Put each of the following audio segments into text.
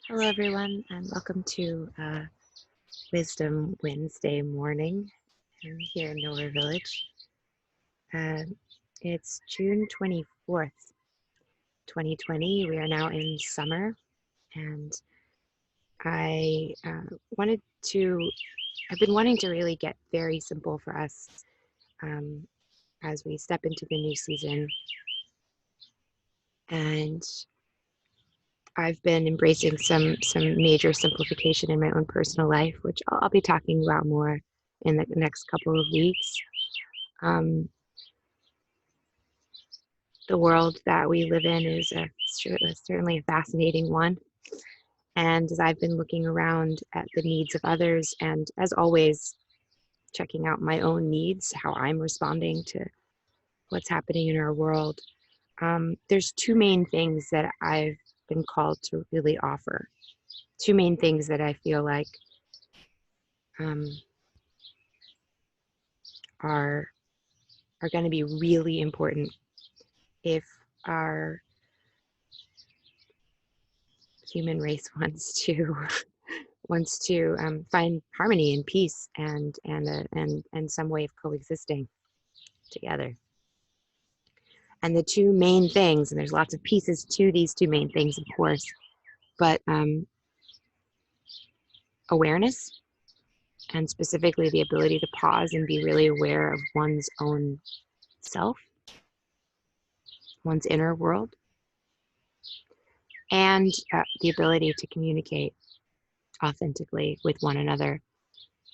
Hello, everyone, and welcome to Wisdom Wednesday morning here in Nowhere Village. It's June 24th, 2020. We are now in summer, and I wanted to, I've been wanting to really get very simple for us as we step into the new season. And I've been embracing some major simplification in my own personal life, which I'll be talking about more in the next couple of weeks. The world that we live in is certainly a fascinating one. And as I've been looking around at the needs of others, and as always, checking out my own needs, how I'm responding to what's happening in our world, there's two main things that I've been called to really offer. Two main things that I feel like are going to be really important if our human race wants to find harmony and peace and some way of coexisting together. And the two main things, and there's lots of pieces to these two main things, of course, but awareness, and specifically the ability to pause and be really aware of one's own self, one's inner world, and the ability to communicate authentically with one another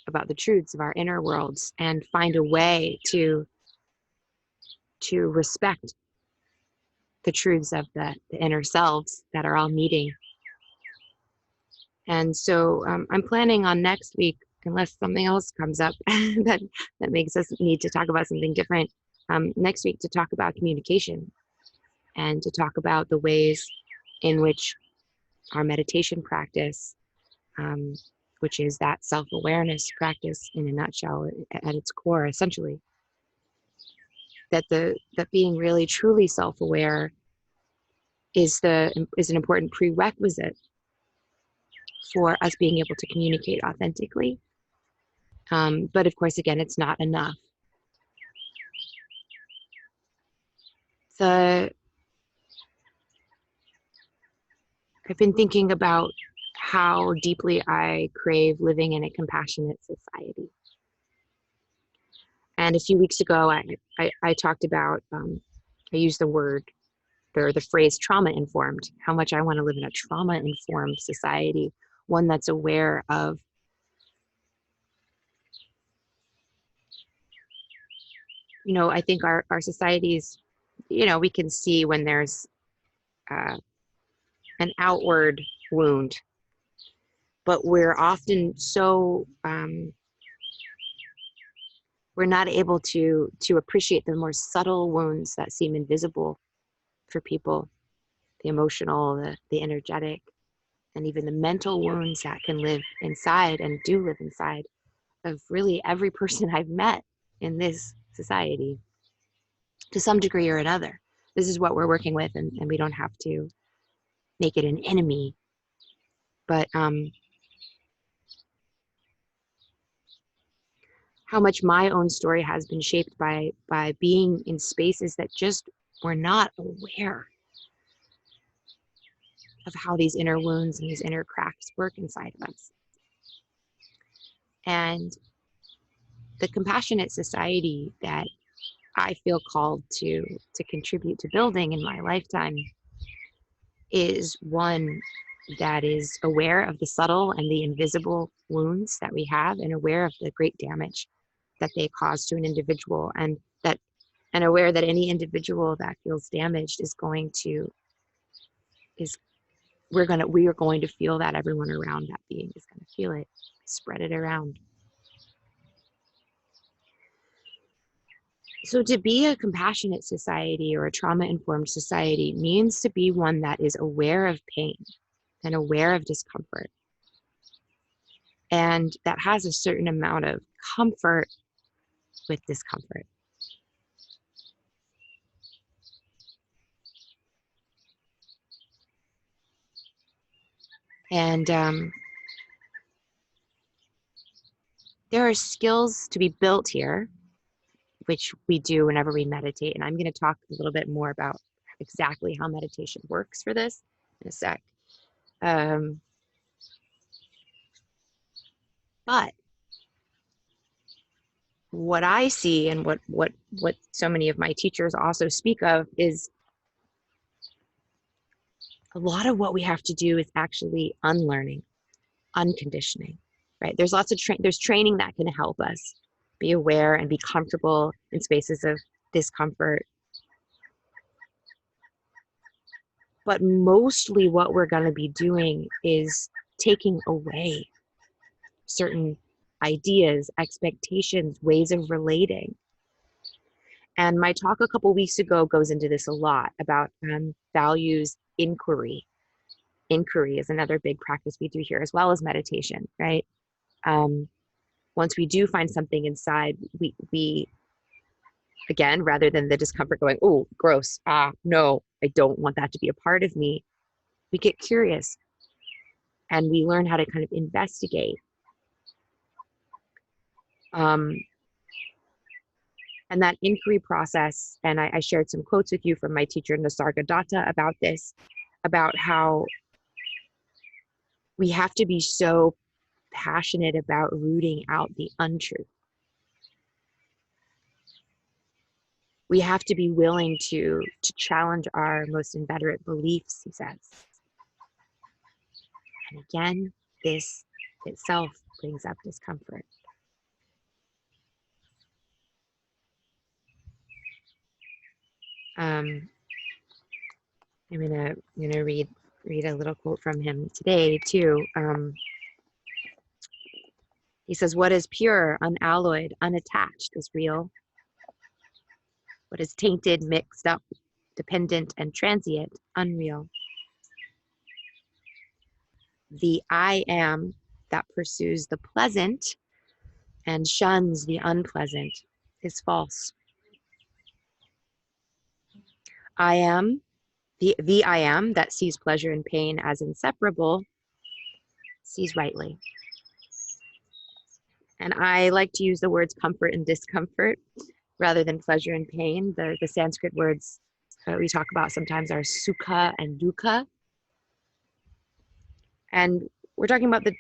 about the truths of our inner worlds and find a way to respect the truths of the inner selves that are all meeting. And so I'm planning on next week, unless something else comes up that makes us need to talk about something different, next week to talk about communication and to talk about the ways in which our meditation practice, which is that self-awareness practice in a nutshell at its core, essentially, that being really truly self-aware is an important prerequisite for us being able to communicate authentically. But of course, again, it's not enough. I've been thinking about how deeply I crave living in a compassionate society. And a few weeks ago, I talked about, I used the word or the phrase trauma-informed, how much I want to live in a trauma-informed society, one that's aware of I think our societies, we can see when there's an outward wound, but we're often so we're not able to appreciate the more subtle wounds that seem invisible for people, the emotional, the energetic, and even the mental wounds that can live inside and do live inside of really every person I've met in this society to some degree or another. This is what we're working with, and we don't have to make it an enemy, but how much my own story has been shaped by being in spaces that just were not aware of how these inner wounds and these inner cracks work inside of us. And the compassionate society that I feel called to contribute to building in my lifetime is one that is aware of the subtle and the invisible wounds that we have, and aware of the great damage that they cause to an individual, and aware that any individual that feels damaged we are going to feel that. Everyone around that being is going to feel it, spread it around. So to be a compassionate society or a trauma-informed society means to be one that is aware of pain and aware of discomfort, and that has a certain amount of comfort with discomfort. And there are skills to be built here, which we do whenever we meditate. And I'm going to talk a little bit more about exactly how meditation works for this in a sec. But what I see and what so many of my teachers also speak of is a lot of what we have to do is actually unlearning, unconditioning, right? There's lots of there's training that can help us be aware and be comfortable in spaces of discomfort. But mostly what we're going to be doing is taking away certain ideas, expectations, ways of relating. And my talk a couple weeks ago goes into this a lot about values inquiry. Inquiry is another big practice we do here, as well as meditation, right? Once we do find something inside, we again, rather than the discomfort going, oh, gross, no, I don't want that to be a part of me, we get curious and we learn how to kind of investigate. And that inquiry process, and I shared some quotes with you from my teacher, Nisargadatta, about this, about how we have to be so passionate about rooting out the untruth. We have to be willing to challenge our most inveterate beliefs, he says. And again, this itself brings up discomfort. I'm gonna read a little quote from him today too. He says, "What is pure, unalloyed, unattached is real. What is tainted, mixed up, dependent, and transient, unreal. The I am that pursues the pleasant and shuns the unpleasant is false. I am, the I am that sees pleasure and pain as inseparable, sees rightly." And I like to use the words comfort and discomfort rather than pleasure and pain. The Sanskrit words we talk about sometimes are Suka and Dukkha. And we're talking about the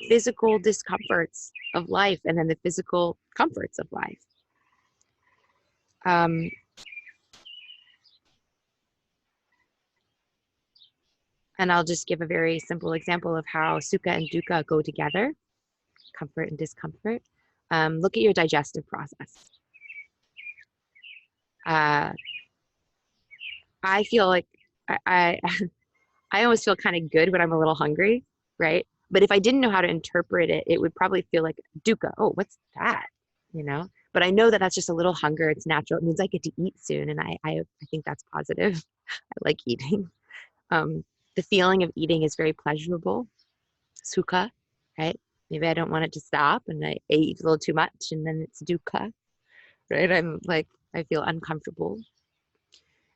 physical discomforts of life and then the physical comforts of life. And I'll just give a very simple example of how Suka and Dukkha go together, comfort and discomfort. Look at your digestive process. I feel like I I always feel kind of good when I'm a little hungry, right? But if I didn't know how to interpret it, it would probably feel like dukkha. Oh, what's that? You know? But I know that that's just a little hunger. It's natural. It means I get to eat soon, and I think that's positive. I like eating. The feeling of eating is very pleasurable. Sukha, right? Maybe I don't want it to stop, and I eat a little too much, and then it's dukkha, right? I'm like I feel uncomfortable,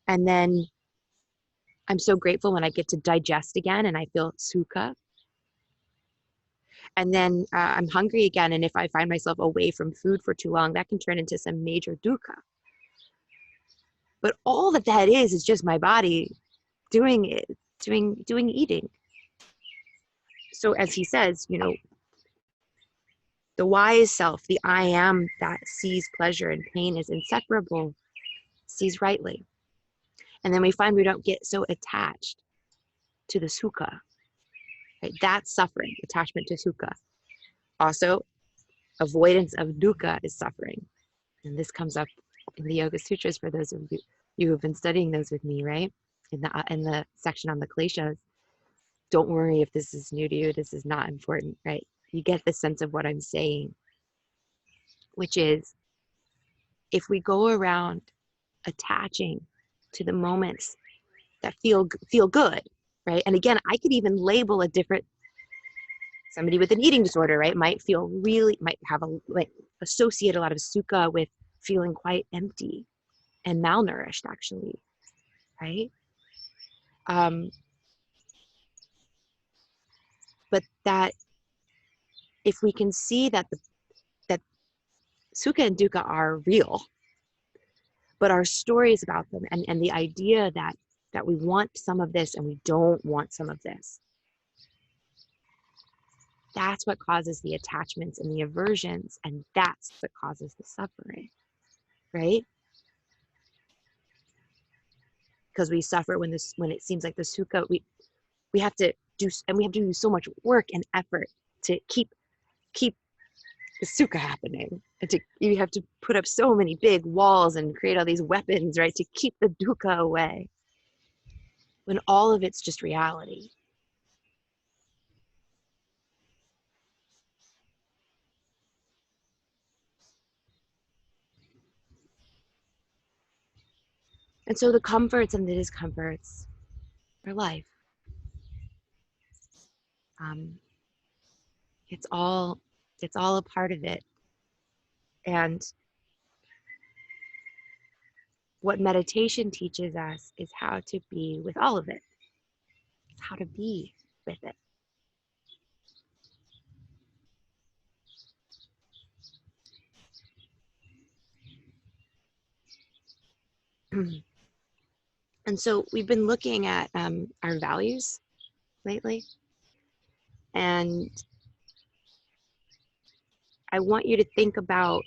and then I'm so grateful when I get to digest again, and I feel sukha. And then I'm hungry again, and if I find myself away from food for too long, that can turn into some major dukkha. But all that is just my body doing it, doing eating. So as he says, you know, the wise self, the I am that sees pleasure and pain is inseparable, sees rightly. And then we find we don't get so attached to the sukha, right? That's suffering, attachment to sukha. Also, avoidance of dukkha is suffering. And this comes up in the Yoga Sutras for those of you who've been studying those with me, right? In the section on the kleshas. Don't worry if this is new to you. This is not important, right? You get the sense of what I'm saying, which is if we go around attaching to the moments that feel good, right? And again, I could even label a different somebody with an eating disorder, right? Might have associate a lot of sukha with feeling quite empty and malnourished, actually, right? but that if we can see that that Suka and Dukkha are real, but our stories about them and the idea that we want some of this and we don't want some of this, that's what causes the attachments and the aversions, and that's what causes the suffering, right? Because we suffer when it seems like the Sukha, we have to do, and we have to do so much work and effort to keep the Sukha happening, and you have to put up so many big walls and create all these weapons, right, to keep the Dukkha away, when all of it's just reality. And so the comforts and the discomforts are life. Um, it's all a part of it. And what meditation teaches us is how to be with all of it. It's how to be with it. And so we've been looking at our values lately. And I want you to think about,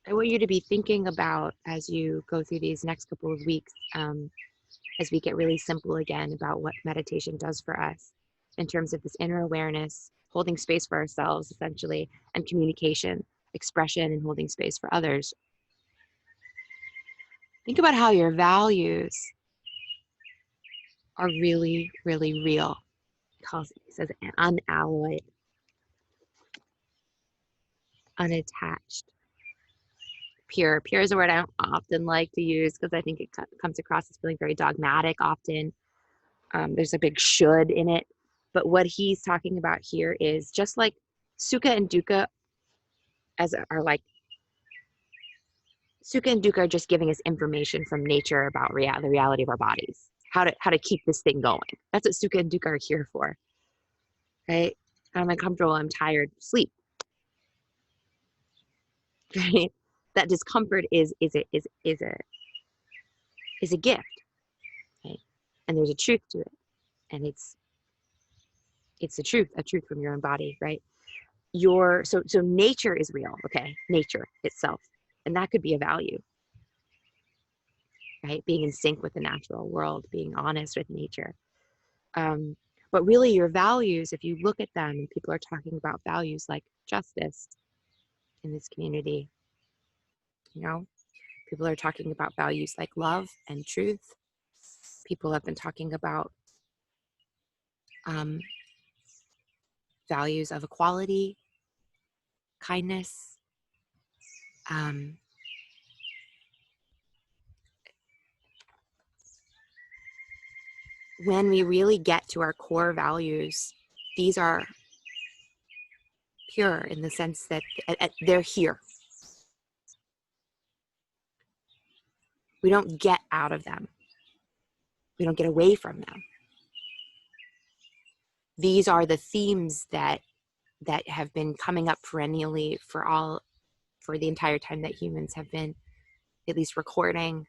I want you to be thinking about, as you go through these next couple of weeks, as we get really simple again about what meditation does for us in terms of this inner awareness, holding space for ourselves essentially, and communication, expression, and holding space for others. Think about how your values are really, really real. It says unalloyed, unattached, pure. Pure is a word I don't often like to use because I think it comes across as feeling very dogmatic often. There's a big should in it. But what he's talking about here is just like Sukha and Dukkha are like, Sukha and Dukkha are just giving us information from nature about the reality of our bodies, how to keep this thing going. That's what Sukha and Dukkha are here for, right? I'm uncomfortable, I'm tired, sleep, right? That discomfort is a gift, right? And there's a truth to it, and it's the truth, a truth from your own body, right? So nature is real, okay? Nature itself, and that could be a value, right? Being in sync with the natural world, being honest with nature. But really, your values, if you look at them, and people are talking about values like justice in this community, people are talking about values like love and truth. People have been talking about values of equality, kindness. When we really get to our core values, these are pure in the sense that they're here. We don't get out of them. We don't get away from them. These are the themes that have been coming up perennially for the entire time that humans have been at least recording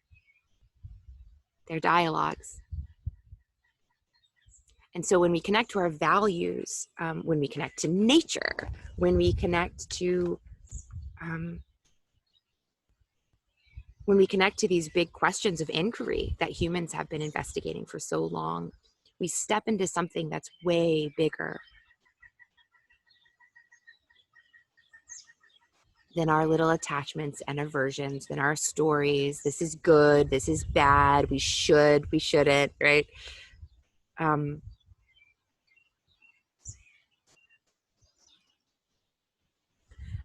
their dialogues. And so when we connect to our values, when we connect to nature, when we connect to these big questions of inquiry that humans have been investigating for so long, we step into something that's way bigger than our little attachments and aversions, than our stories. This is good, this is bad, we shouldn't, right?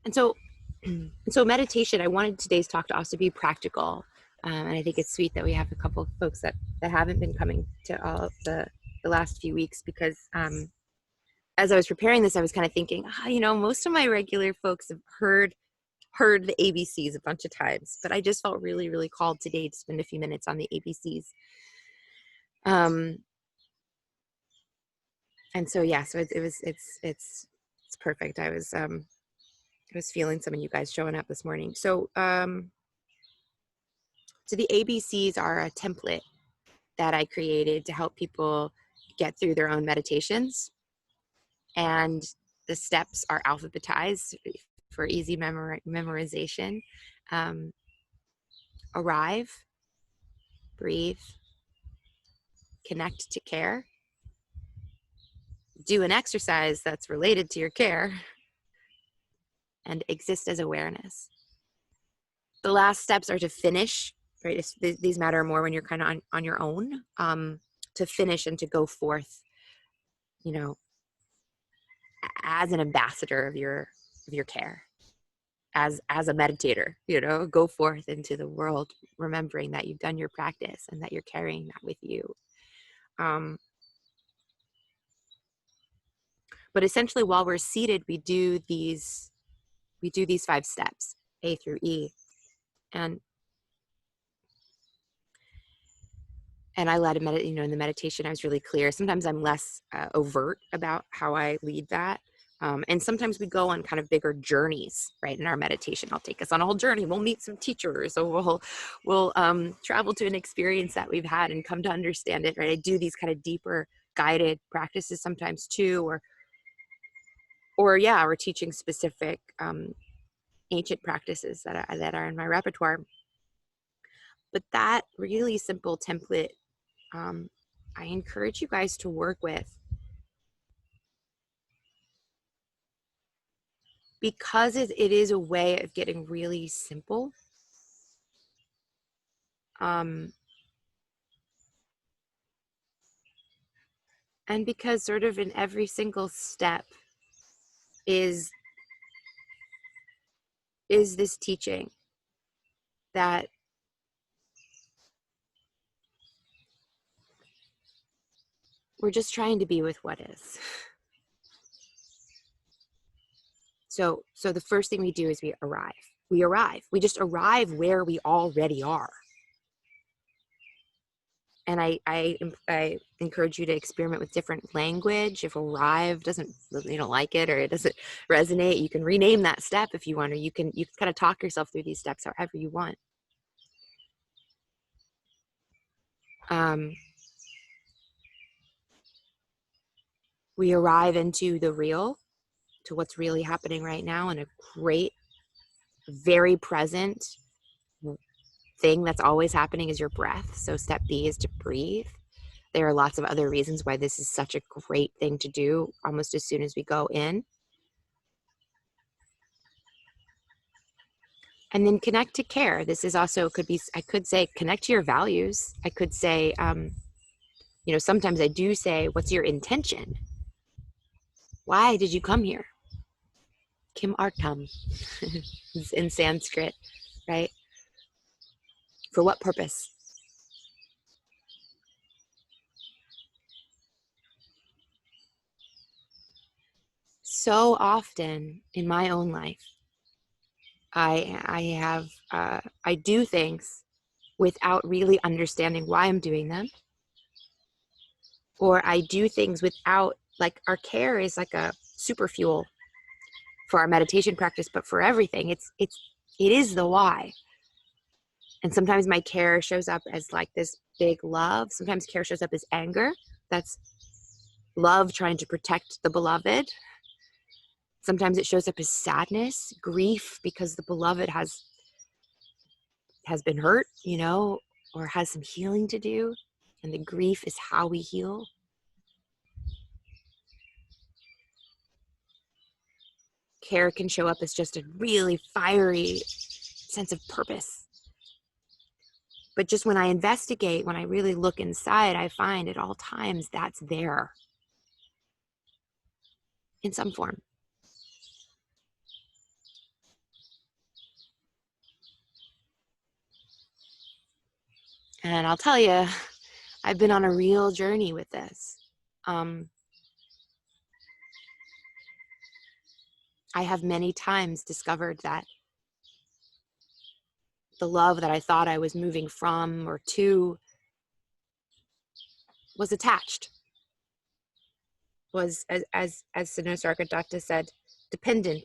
And so meditation, I wanted today's talk to also be practical. And I think it's sweet that we have a couple of folks that haven't been coming to all of the last few weeks, because as I was preparing this, I was kind of thinking, most of my regular folks have heard the ABCs a bunch of times, but I just felt really, really called today to spend a few minutes on the ABCs. And so, yeah, so it's perfect. I was feeling some of you guys showing up this morning. So so the ABCs are a template that I created to help people get through their own meditations. And the steps are alphabetized for easy memorization. Um, arrive, breathe, connect to care, do an exercise that's related to your care, and exist as awareness. The last steps are to finish, right? These matter more when you're kind of on your own, to finish and to go forth, you know, as an ambassador of your care, as a meditator, go forth into the world, remembering that you've done your practice and that you're carrying that with you. But essentially, while we're seated, we do these 5 steps, A through E, and I led in the meditation, I was really clear. Sometimes I'm less overt about how I lead that. And sometimes we go on kind of bigger journeys, right? In our meditation, I'll take us on a whole journey. We'll meet some teachers, or we'll travel to an experience that we've had and come to understand it, right? I do these kind of deeper guided practices sometimes too, or yeah, we're teaching specific ancient practices that are in my repertoire. But that really simple template, I encourage you guys to work with, because it is a way of getting really simple. And because sort of in every single step is this teaching that we're just trying to be with what is. So the first thing we do is we arrive. We just arrive where we already are. And I encourage you to experiment with different language. If arrive you don't like it, or it doesn't resonate, you can rename that step if you want, or you can kind of talk yourself through these steps however you want. We arrive into the real, to what's really happening right now, and a great, very present thing that's always happening is your breath. So step B is to breathe. There are lots of other reasons why this is such a great thing to do almost as soon as we go in. And then connect to care. This is also, I could say connect to your values. I could say, sometimes I do say, what's your intention? Why did you come here? Kim Artam in Sanskrit, right? For what purpose? So often in my own life, I do things without really understanding why I'm doing them, or I do things without, like, our care is like a super fuel for our meditation practice, but for everything, it is the why. And sometimes my care shows up as like this big love. Sometimes care shows up as anger. That's love trying to protect the beloved. Sometimes it shows up as sadness, grief, because the beloved has been hurt, or has some healing to do. And the grief is how we heal. Care can show up as just a really fiery sense of purpose. But just when I investigate, when I really look inside, I find at all times that's there in some form. And I'll tell you, I've been on a real journey with this. I have many times discovered that the love that I thought I was moving from or to was attached. was, as Suka and Dukkha said, dependent,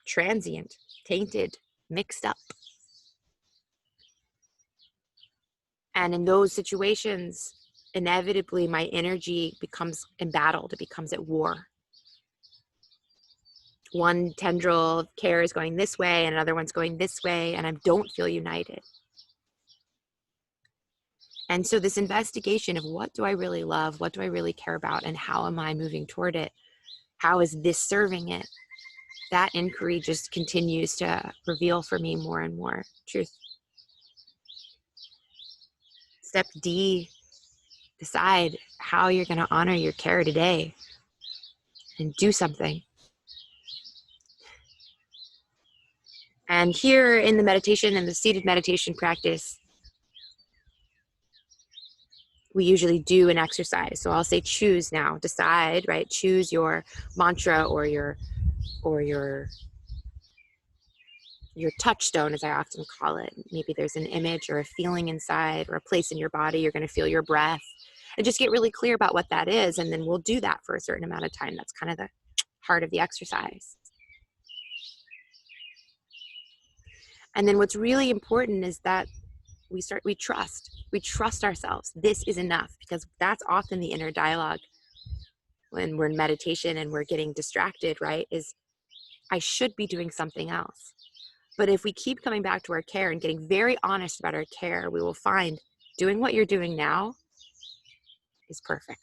transient, tainted, mixed up. And in those situations, inevitably my energy becomes embattled, it becomes at war. One tendril of care is going this way and another one's going this way, and I don't feel united. And so this investigation of what do I really love, what do I really care about, and how am I moving toward it? How is this serving it? That inquiry just continues to reveal for me more and more truth. Step D, decide how you're going to honor your care today and do something. And here in the meditation and the seated meditation practice, we usually do an exercise. So I'll say choose now, decide, right? Choose your mantra or your touchstone, as I often call it. Maybe there's an image or a feeling inside or a place in your body. You're going to feel your breath, and just get really clear about what that is. And then we'll do that for a certain amount of time. That's kind of the heart of the exercise. And then what's really important is that we trust ourselves. This is enough, because that's often the inner dialogue when we're in meditation and we're getting distracted, right? Is I should be doing something else. But if we keep coming back to our care and getting very honest about our care, we will find doing what you're doing now is perfect.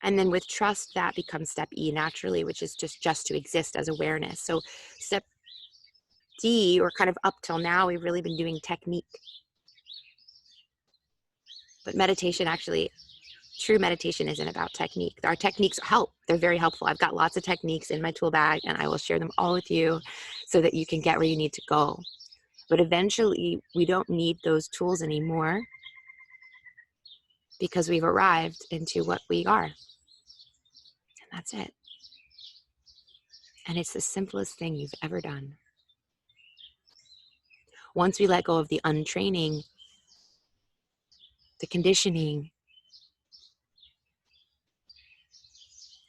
And then with trust, that becomes step E naturally, which is just to exist as awareness. So step D, or kind of up till now, we've really been doing technique. But meditation, actually, true meditation isn't about technique. Our techniques help. They're very helpful. I've got lots of techniques in my tool bag, and I will share them all with you so that you can get where you need to go. But eventually, we don't need those tools anymore, because we've arrived into what we are. And that's it. And it's the simplest thing you've ever done. Once we let go of the untraining, the conditioning,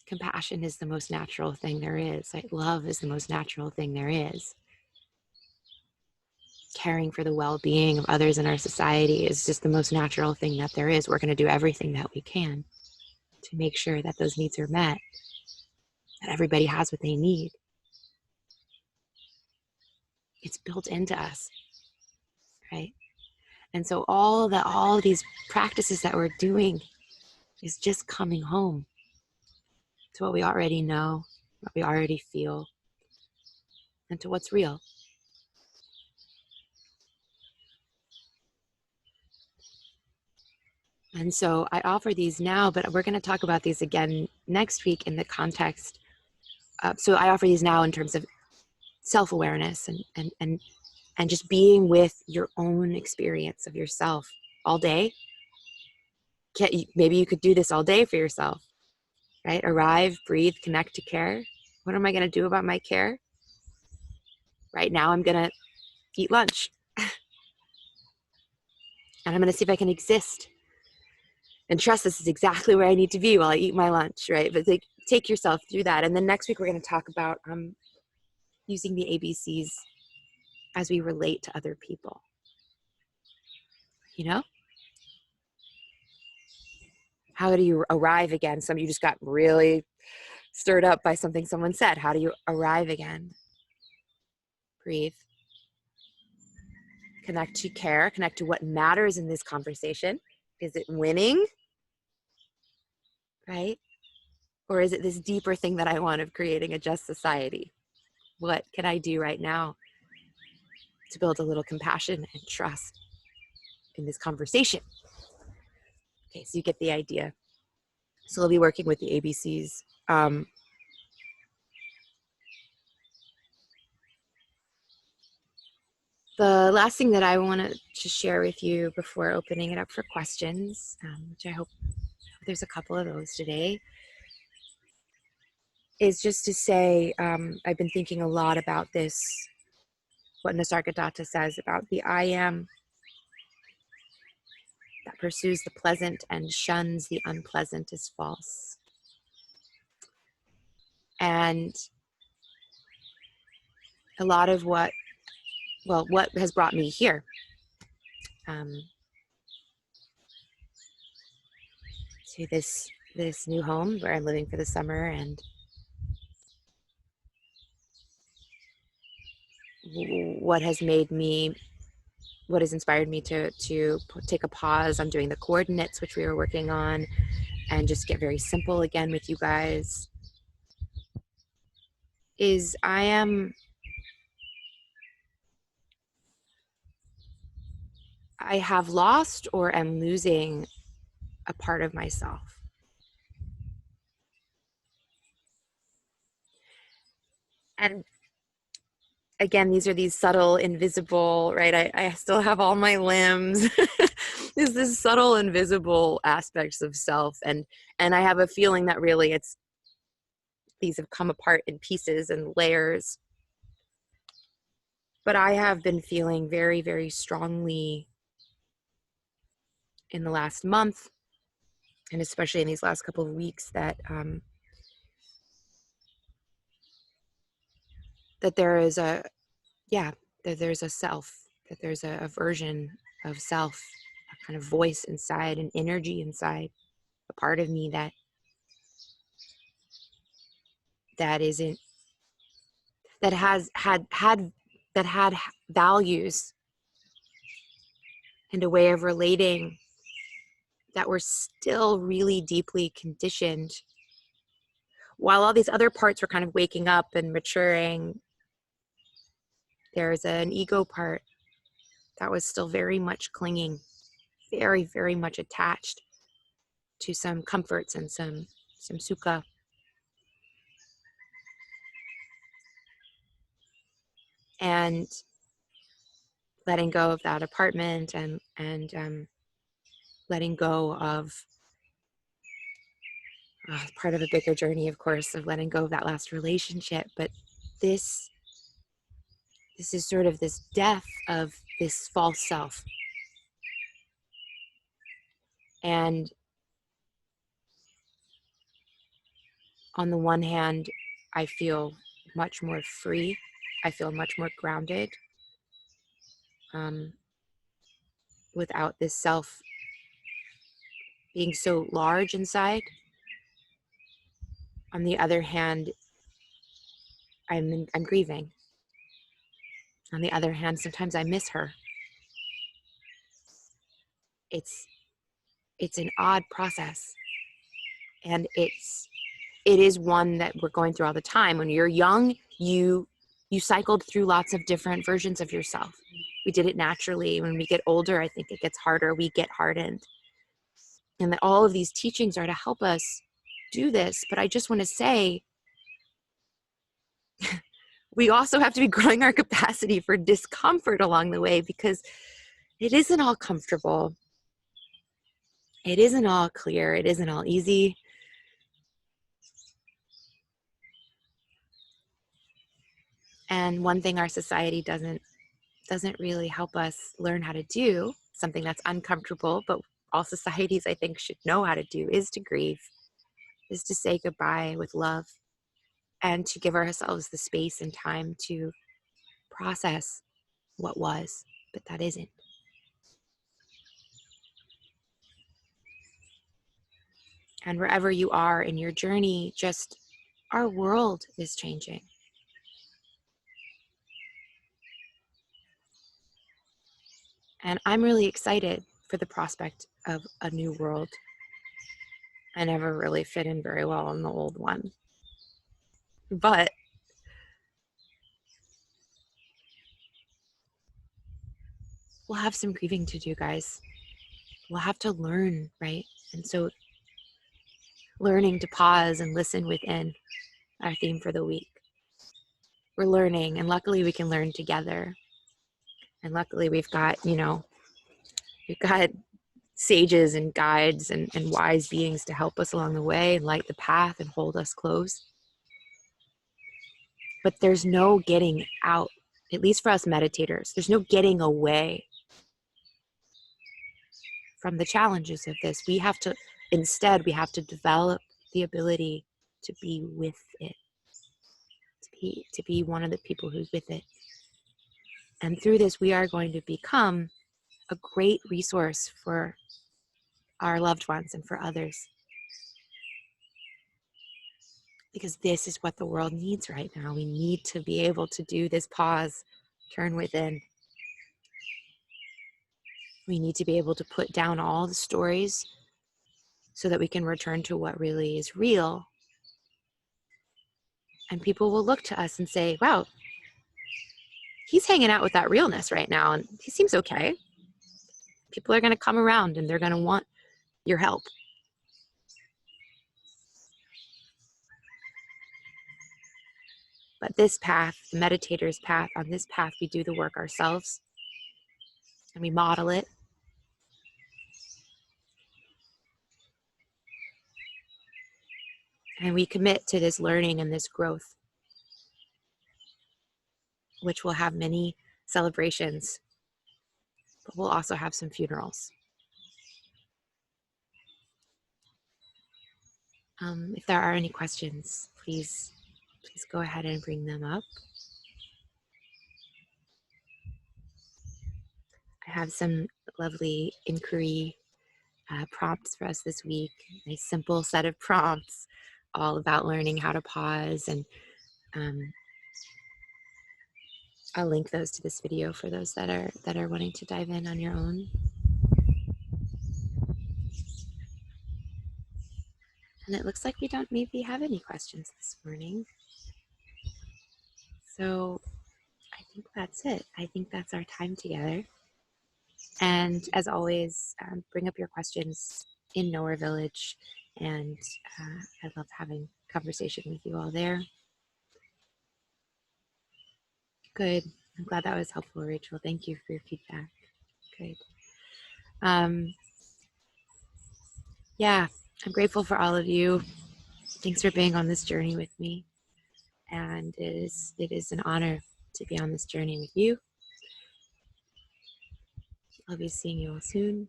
compassion is the most natural thing there is. Like, love is the most natural thing there is. Caring for the well-being of others in our society is just the most natural thing that there is. We're going to do everything that we can to make sure that those needs are met, that everybody has what they need. It's built into us, right? And so all these practices that we're doing is just coming home to what we already know, what we already feel, and to what's real. And so I offer these now, but we're going to talk about these again next week in the context. So I offer these now in terms of self-awareness and just being with your own experience of yourself all day. Maybe you could do this all day for yourself, right? Arrive, breathe, connect to care. What am I going to do about my care? Right now, I'm going to eat lunch. And I'm going to see if I can exist and trust this is exactly where I need to be while I eat my lunch, right? But take yourself through that. And then next week, we're going to talk about using the ABCs as we relate to other people. You know? How do you arrive again? Some of you just got really stirred up by something someone said. How do you arrive again? Breathe. Connect to care. Connect to what matters in this conversation. Is it winning? Right? Or is it this deeper thing that I want of creating a just society? What can I do right now to build a little compassion and trust in this conversation? Okay, so you get the idea. So we'll be working with the ABCs. The last thing that I want to share with you before opening it up for questions, which I hope there's a couple of those today, is just to say, I've been thinking a lot about this, what Suka and Dukkha says about the I am. that pursues the pleasant and shuns the unpleasant is false. And a lot of what has brought me here to this new home where I'm living for the summer, and what has inspired me to take a pause on doing the coordinates, which we were working on, and just get very simple again with you guys, is I have lost or am losing a part of myself. And again, these are these subtle, invisible, right? I still have all my limbs. There's this subtle, invisible aspects of self. And I have a feeling that really these have come apart in pieces and layers. But I have been feeling very, very strongly in the last month, and especially in these last couple of weeks, that that there's a self, that there's a version of self, a kind of voice inside, an energy inside, a part of me that isn't, that had values and a way of relating that were still really deeply conditioned, while all these other parts were kind of waking up and maturing. There's an ego part that was still very much clinging, very, very much attached to some comforts and some Suka. And letting go of that apartment, and letting go of part of a bigger journey, of course, of letting go of that last relationship. But this is sort of this death of this false self. And on the one hand, I feel much more free. I feel much more grounded, without this self being so large inside. On the other hand, I'm grieving. On the other hand, sometimes I miss her. It's an odd process, and it is one that we're going through all the time. When you're young, you cycled through lots of different versions of yourself. We did it naturally. When we get older, I think it gets harder. We get hardened. And that all of these teachings are to help us do this. But I just want to say, we also have to be growing our capacity for discomfort along the way, because it isn't all comfortable. It isn't all clear. It isn't all easy. And one thing our society doesn't really help us learn how to do, something that's uncomfortable, but all societies, I think, should know how to do, is to grieve, is to say goodbye with love, and to give ourselves the space and time to process what was, but that isn't. And wherever you are in your journey, just our world is changing. And I'm really excited for the prospect of a new world. I never really fit in very well in the old one. But we'll have some grieving to do, guys. We'll have to learn, right? And so learning to pause and listen within, our theme for the week. We're learning, and luckily we can learn together. And luckily we've got sages and guides and wise beings to help us along the way and light the path and hold us close. But there's no getting out, at least for us meditators. There's no getting away from the challenges of this. We have to, instead, we have to develop the ability to be with it, to be one of the people who's with it. And through this, we are going to become a great resource for our loved ones and for others. Because this is what the world needs right now. We need to be able to do this pause, turn within. We need to be able to put down all the stories so that we can return to what really is real. And people will look to us and say, wow, he's hanging out with that realness right now, and he seems okay. People are going to come around and they're going to want your help. But this path, the meditator's path, on this path, we do the work ourselves and we model it. And we commit to this learning and this growth, which will have many celebrations, but we'll also have some funerals. If there are any questions, please go ahead and bring them up. I have some lovely inquiry prompts for us this week, a simple set of prompts all about learning how to pause, and I'll link those to this video for those that are wanting to dive in on your own. And it looks like we don't maybe have any questions this morning. So I think that's it. I think that's our time together. And as always, bring up your questions in Nowhere Village. And I love having conversation with you all there. Good. I'm glad that was helpful, Rachel. Thank you for your feedback. Good. Yeah, I'm grateful for all of you. Thanks for being on this journey with me. And it is an honor to be on this journey with you. I'll be seeing you all soon.